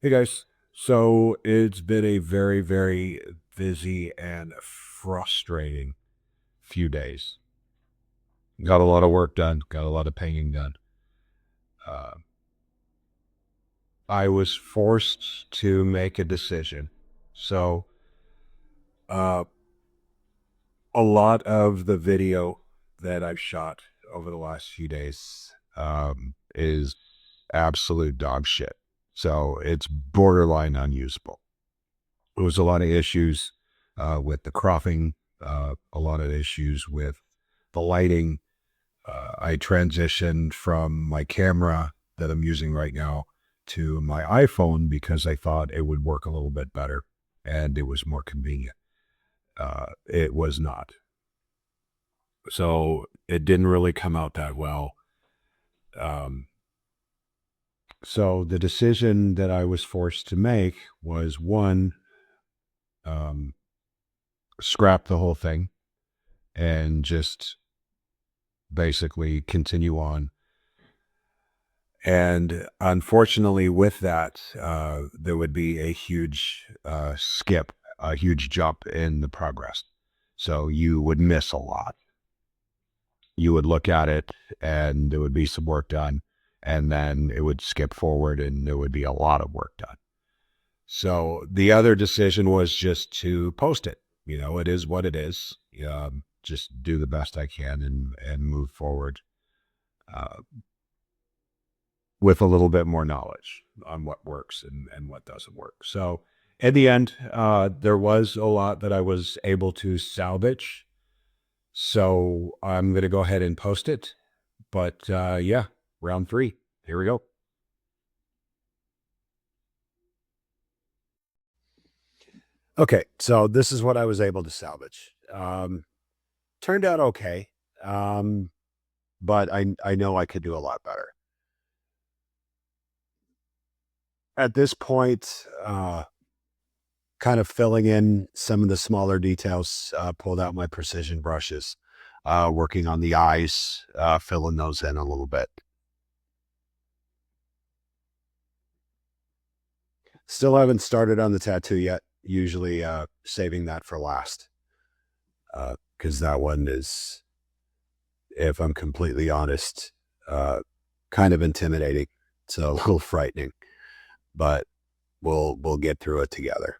Hey guys. So it's been a very, very busy and frustrating few days. Got a lot of work done, got a lot of painting done. Uh, I was forced to make a decision. So uh, a lot of the video that I've shot over the last few days is absolute dog shit. So it's borderline unusable. There was a lot of issues with the cropping, a lot of issues with the lighting. I transitioned from my camera that I'm using right now to my iPhone because I thought it would work a little bit better and it was more convenient. It was not. So it didn't really come out that well. Um, so the decision that I was forced to make was one, um, scrap the whole thing and just basically continue on. And unfortunately, with that, there would be a huge skip, a huge jump in the progress. So you would miss a lot. You would look at it and there would be some work done, and then it would skip forward and there would be a lot of work done. So the other decision was just to post it. You know, it is what it is. Just do the best I can and move forward. Uh, with a little bit more knowledge on what works and what doesn't work. So in the end, there was a lot that I was able to salvage. So I'm going to go ahead and post it. But yeah, round three. Here we go. Okay, so this is what I was able to salvage. Turned out okay, um, but I know I could do a lot better. At this point, kind of filling in some of the smaller details, pulled out my precision brushes, working on the eyes, filling those in a little bit. Still haven't started on the tattoo yet. Usually saving that for last, because that one is, if I'm completely honest, kind of intimidating. It's a little frightening, but we'll get through it together.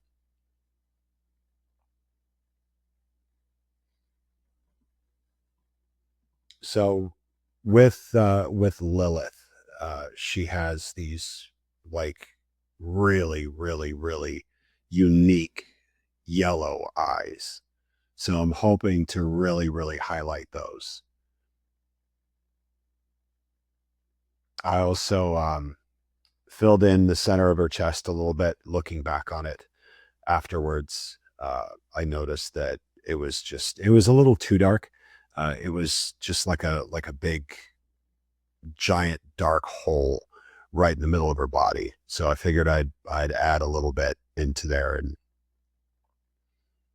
So with Lilith, she has these like really, really, really unique yellow eyes. So I'm hoping to really, really highlight those. I also filled in the center of her chest a little bit, looking back on it afterwards. I noticed that it was a little too dark. It was just like a big giant dark hole right in the middle of her body. So I figured I'd add a little bit into there, and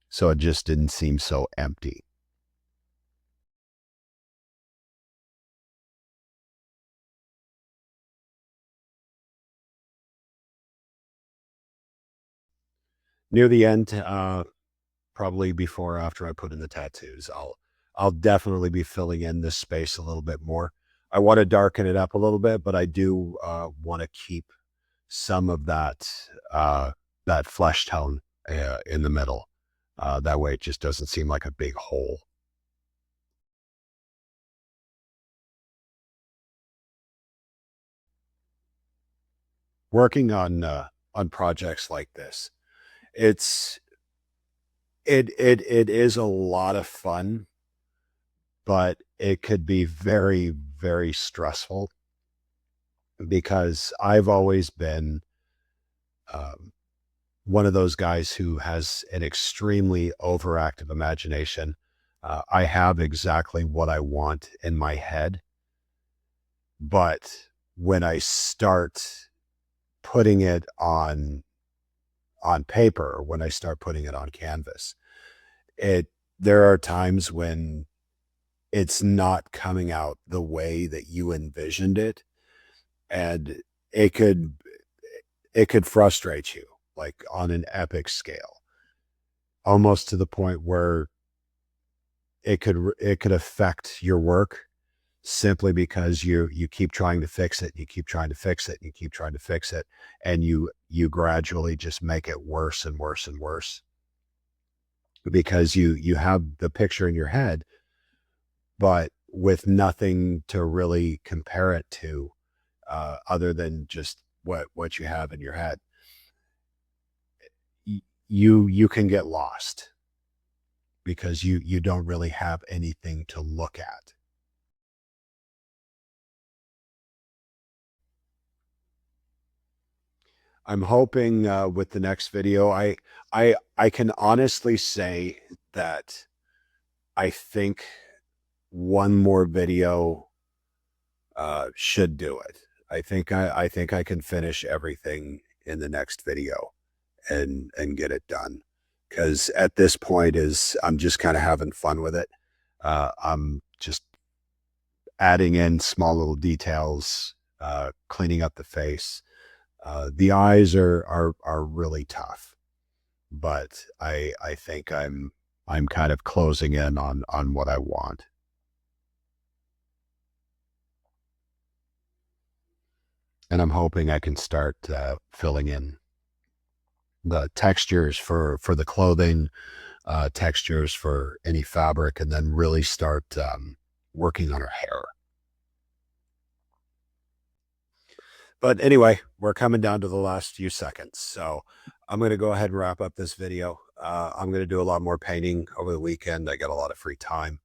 so it just didn't seem so empty. Near the end, probably before or after I put in the tattoos, I'll definitely be filling in this space a little bit more. I want to darken it up a little bit, but I do want to keep some of uh, that flesh tone in the middle. That way, it just doesn't seem like a big hole. Working on projects like this, it's it is a lot of fun, but it could be very, very stressful because I've always been um, one of those guys who has an extremely overactive imagination. I have exactly what I want in my head, but when I start putting it on paper, when I start putting it on canvas, it there are times when it's not coming out the way that you envisioned it, and it could it could frustrate you, like on an epic scale, almost to the point where it could affect your work simply because you keep trying to fix it, you keep trying to fix it, you keep trying to fix it, and you gradually just make it worse and worse and worse because you have the picture in your head, but with nothing to really compare it to, other than just what you have in your head. You can get lost because you don't really have anything to look at. I'm hoping with the next video, I can honestly say that I think one more video should do it. I think I can finish everything in the next video and get it done. Because at this point is I'm just kind of having fun with it. I'm just adding in small little details, cleaning up the face. The eyes are really tough, but I think I'm kind of closing in on what I want. And I'm hoping I can start filling in the textures for the clothing, textures for any fabric, and then really start working on her hair. But anyway, we're coming down to the last few seconds. So I'm going to go ahead and wrap up this video. I'm going to do a lot more painting over the weekend. I got a lot of free time.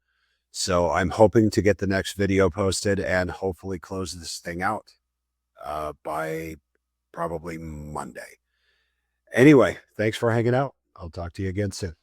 So I'm hoping to get the next video posted and hopefully close this thing out by probably Monday. Anyway, thanks for hanging out. I'll talk to you again soon.